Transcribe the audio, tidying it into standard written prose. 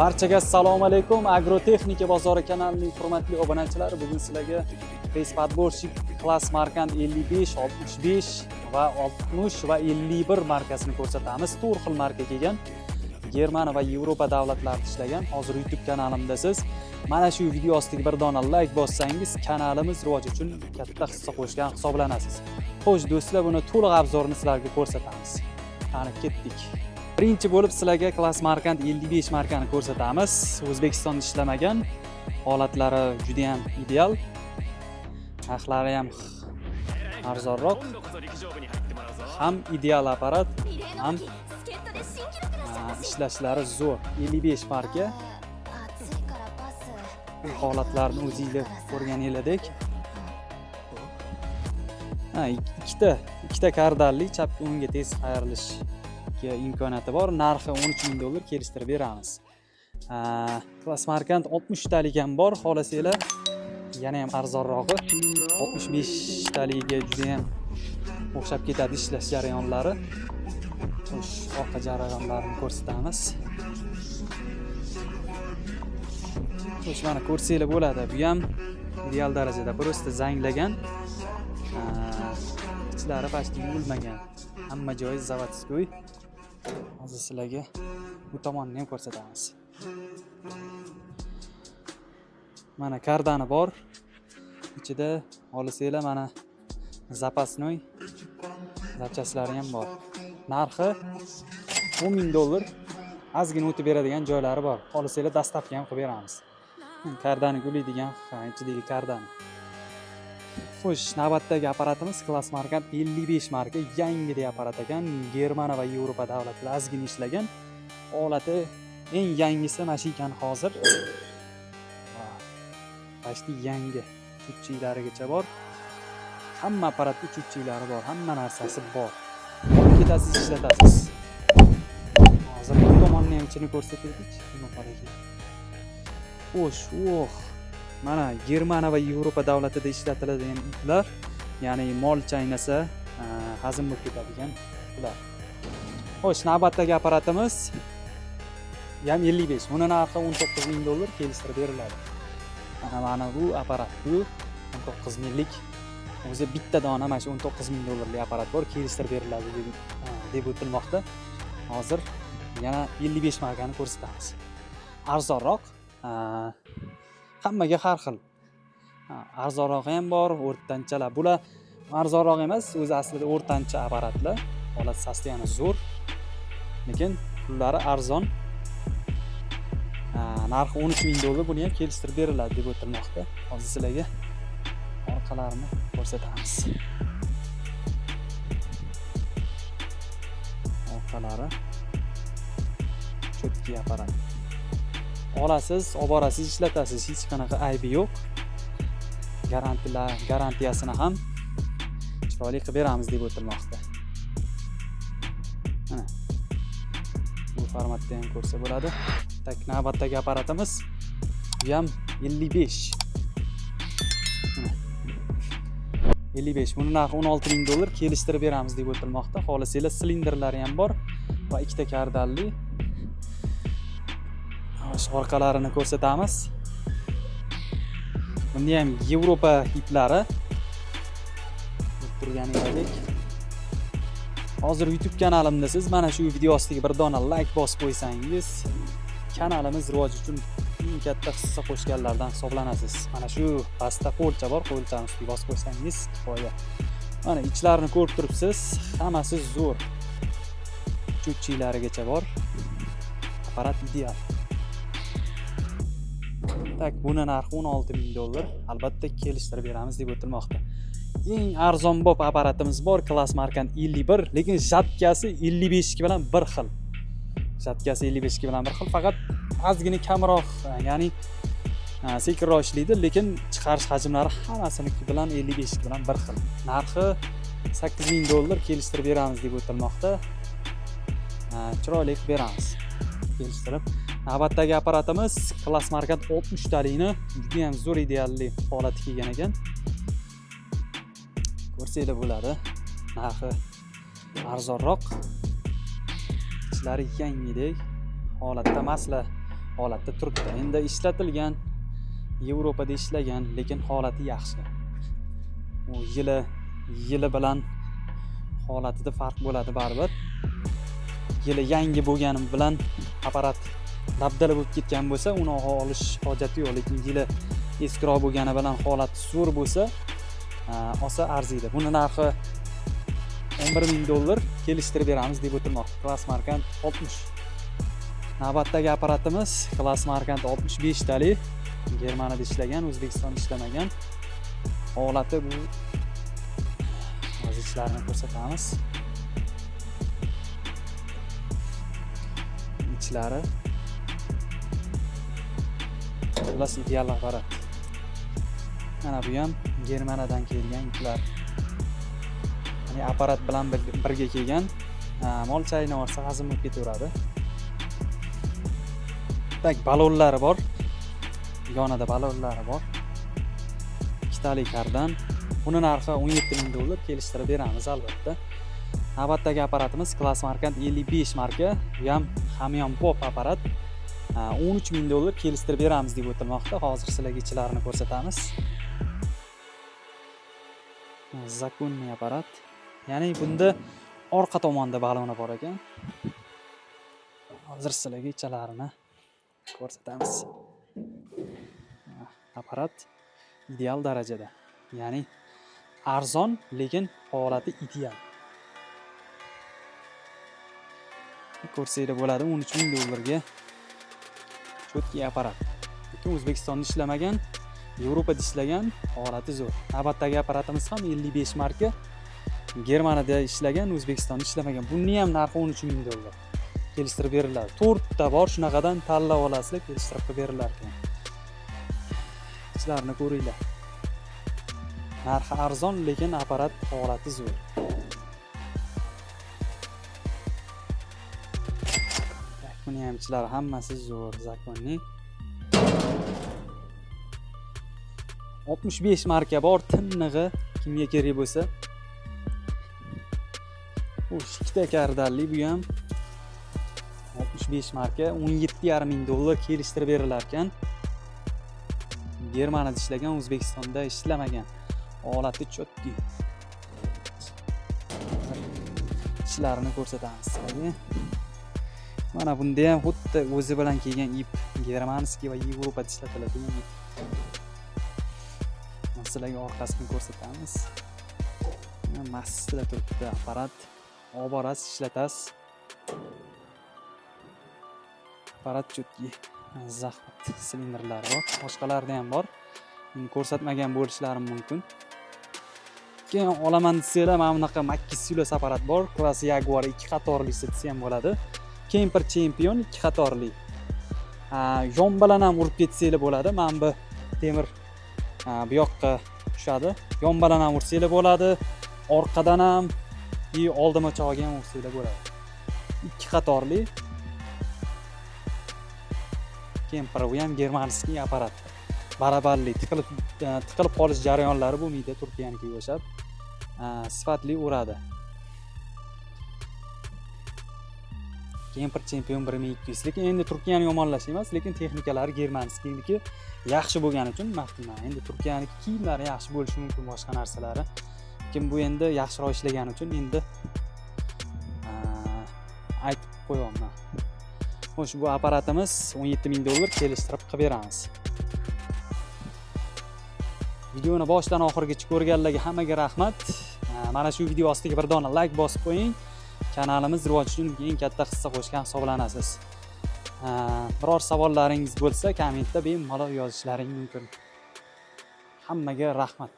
Barchaga assalomu alaykum. Agrotexnika bozori kanalining hurmatli obunachilari, bugun sizlarga Podborщик Class Markant 55, 65 va 60 va 51 markasini ko'rsatamiz. 4 xil marka kelgan. Germaniya va Yevropa davlatlarida ishlagan. Hozir YouTube kanalimdasiz. Mana shu video ostiga bir dona like bossangiz, kanalimiz rivoji uchun katta hissa qo'shgan hisoblanasiz. Xo'sh do'stlar, buni to'liq obzorini sizlarga ko'rsatamiz. Qani ketdik. Birinchi bo'lib sizlarga Class Markant 55 markani ko'rsatamiz. O'zbekistonda ishlamagan, holatlari juda ham ideal. Narxlari ham arzonroq. Ham ideal apparat, ham ishlashlari zo'r. 55 marka. Bu holatlarni o'zingizlar ko'rganinglardek. Ikkita kardalli chapga o'ngga tez qayrilish imkoniyati bor. Narxi $13,000 kelishtirib beramiz. Class Markant 60 talik ham bor, xohlasanglar yana ham arzonrog'i 65 taliga juda ham o'xshab ketadi ishlash jarayonlari. Xo'sh, orqa jarayonlarini ko'rsatamiz. Xo'sh, mana ko'rsanglar bo'ladi. Bu ham ideal darajada prosta zanglagan. Ichlari почти yuvilmagan. Hamma joyi zavodskoy. Hozir sizlarga bu tomonni ham ko'rsatamiz. Mana kardani bor. Ichida olasanglar mana zapasnoy zapchaslari ham bor. Narxi $10,000. Ozgina o'tib beradigan joylari bor. Olasanglar dastavka ham qilib beramiz. Kardani gulaydigan, ichidagi kardani. Xo'sh, navbatdagi apparatimiz Class Markant 55 marka, yangi apparat ekan. Germaniya va Yevropa davlatlarida ozgina ishlagan. Holati eng yangisi mana shu ekan hozir. Почти yangi. Chutchiklarigacha bor. Hamma apparatda chutchiklari bor, hamma narsasi bor. Olib ketasiz, ishlatasiz. Hozir bu tomonni ham ichini ko'rsataylik. Xo'sh, mana Germaniya va Yevropa davlatida ishlatiladigan iplar, ya'ni mol chaynasa hazm bo'lib ketadigan iplar. Xo'sh, navbatdagi apparatimiz ham 55. Buni narxi $19,000 kelishtirib beriladi. Mana bu apparat, bu 19,000lik. O'zi bitta dona mana shu $19,000lik apparat bor, kelishtirib beriladi deb o'tilmoqda. Hozir yana 55 markani ko'rsatamiz. Arzonroq, hammaga har xil. Arzonrog'i ham bor, o'rtanchalar. Bular arzonroq emas, o'zi aslida o'rtancha apparatlar. Holat sostoyani zo'r, lekin pullari arzon. Narxi $13,000, buni ham kelishtirib beriladi deb o'tilmoqda. Hozir sizlarga orqalarini ko'rsatamiz. Orqalari cho'tki apparat. Olasiz, olib borasiz, ishlatasiz, hech qanaqa aybi yo'q. Garantiyasini ham chiroyli qilib beramiz deb o'tilmoqda. Mana bu formatda ham ko'rsa bo'ladi. Tak, navbatdagi apparatimiz bu ham 55. 55. Buni narxi $16,000 kelishtirib beramiz deb o'tilmoqda. Xohlasanglar silindrlari ham bor va ikkita kardalli. Orqalarini ko'rsatamiz. Bunda ham Yevropa iplari turganingdek. Hozir YouTube kanalimda siz mana shu video ostiga bir dona like bosib qo'ysangiz, kanalimiz rivoji uchun eng katta hissa qo'shganlardan hisoblanasiz. Mana shu pastda qo'lcha bor, qo'lchani ustiga bosib qo'ysangiz kifoya. Mana ichlarini ko'rib turibsiz, hammasi zo'r. Chutchiklarigacha bor. Apparat ideal. Tak, buni narxi $16,000. Albatta kelishtirib beramiz deb o'tilmoqda. Eng arzonbop apparatimiz bor, Class Markant 51, lekin jatkasi 55 bilan bir xil. Jatkasi 55 bilan bir xil, faqat ozgina kamroq, ya'ni sekinroq ishlaydi, lekin chiqarish hajmlari hammasiniki bilan 55 bilan bir xil. Narxi $8,000 kelishtirib beramiz deb o'tilmoqda. Chiroyli qilib beramiz. Kelishtirib. Navbatdagi apparatimiz Class Markant 60 talikni juda ham zo'r idealli holati kelgan ekan. Ko'rsanglar bo'ladi. Narxi arzonroq. Ishlari yangidek holatda masla holatda turibdi. Endi ishlatilgan, Yevropada ishlagan, lekin holati yaxshi. U yili bilan holatida farq bo'ladi baribir. Yili yangi bo'lgani bilan apparat dabdala bo'lib ketgan bo'lsa, uni olish hojati yo'q, lekin yili eskiroq bo'lgani bilan holati zo'r bo'lsa, olsa arziydi. Buni narxi $11,000 kelishtirib beramiz deb o'tilmoqda. Class Markant 60. Navbatdagi apparatimiz Class Markant 65 talik. Germaniyada ishlagan, O'zbekistonda ishlamagan. Holati bu ichlarni ko'rsatamiz. Ichlari plus ideal apparat. Mana bu ham Germaniyadan kelgan iplar. Ya'ni apparat bilan birga kelgan. Mol chayni olsa hazm bo'lib ketaveradi. Tak balonlari bor. Yonida balonlari bor. Ikkitalik kardan. Buni narxi $17,000 kelishtirib beramiz albatta. Navbatdagi apparatimiz Class Markant 55 marka. Bu ham hamyonbop apparat. $13,000 kelishtirib beramiz deb o'tilmoqda. Hozir sizlarga ichlarini ko'rsatamiz. Zakonniy apparat. Ya'ni bunda orqa tomonda baloni bor ekan. Hozir sizlarga ichalarini ko'rsatamiz. Apparat ideal darajada. Ya'ni arzon, lekin holati ideal. Ko'rsanglar bo'ladi, $13,000 ga cho'tki apparat. Lekin O'zbekistonda ishlamagan, Yevropada ishlagan, holati zo'r. Navbatdagi apparatimiz ham 55 marka. Germaniyada ishlagan, O'zbekistonda ishlamagan. Bunning ham narxi $13,000 kelishtirib beriladi. 4 ta bor, shunaqadan tanlab olasizlar, kelishtirib berilar ekan. Ichlarini ko'ringlar. Narxi arzon, lekin apparat holati zo'r. Buni ham ichlari hammasi zo'r, zakonniy. 65 marka bor, tinnig'i kimga kerak bo'lsa. Bu ikkita kardalli bu ham 65 marka, $17,500 kelishtirib berilar ekan. Germaniyada ishlagan, O'zbekistonda ishlamagan. Holati cho'tki. Ishlarini ko'rsatamiz sizlarga. Mana bunda ham xuddi o'zi bilan kelgan ip, germanskiy va Yevropada ishlatiladigan ip. Sizlarga orqasini ko'rsatamiz. Massida turibdi apparat. Olib borasiz, ishlatasiz. Apparat cho'tki. Zahmat silindrlari bor. Boshqalarida ham bor. Buni ko'rsatmagan bo'lishlari mumkin. Keyin olaman desanglar, mana bunaqa Makki Silos apparat bor. Class Jaguar 2 qatorlisi desa ham bo'ladi. Camper Champion 2 qatorli. Yon bilan ham urib ketsanglar bo'ladi. Mana bu temir bu yoqqa tushadi. Yon bilan ham ursanglar bo'ladi. Orqadan ham oldima chog'iga ham ursanglar bo'ladi. 2 qatorli. Camper bu ham germanskiy apparat. Barabarli tiqilib qolish jarayonlari bo'lmaydi, Turkiyanikiga o'xshab. Sifatli uradi. Camper Champion 1200. Lekin endi Turkiyani yomonlash emas, lekin texnikalari germanskiyniki yaxshi bo'lgani uchun maqtayman. Endi Turkiyaniki kiyimlari yaxshi bo'lishi mumkin, boshqa narsalari. Lekin bu endi yaxshiroq ishlagani uchun endi aytib qo'yaman. Xo'sh, bu apparatimiz $17,000 kelishtirib qilib beramiz. Videoni boshdan oxirigacha ko'rganlarga hammaga rahmat. Mana shu video ostiga bir dona like bosib qo'ying. Kanalimiz rivoji uchun eng katta hissa qo'shgan hisoblanasiz. Biror savollaringiz bo'lsa, kommentda bemalol yozishlaring mumkin. Hammaga rahmat.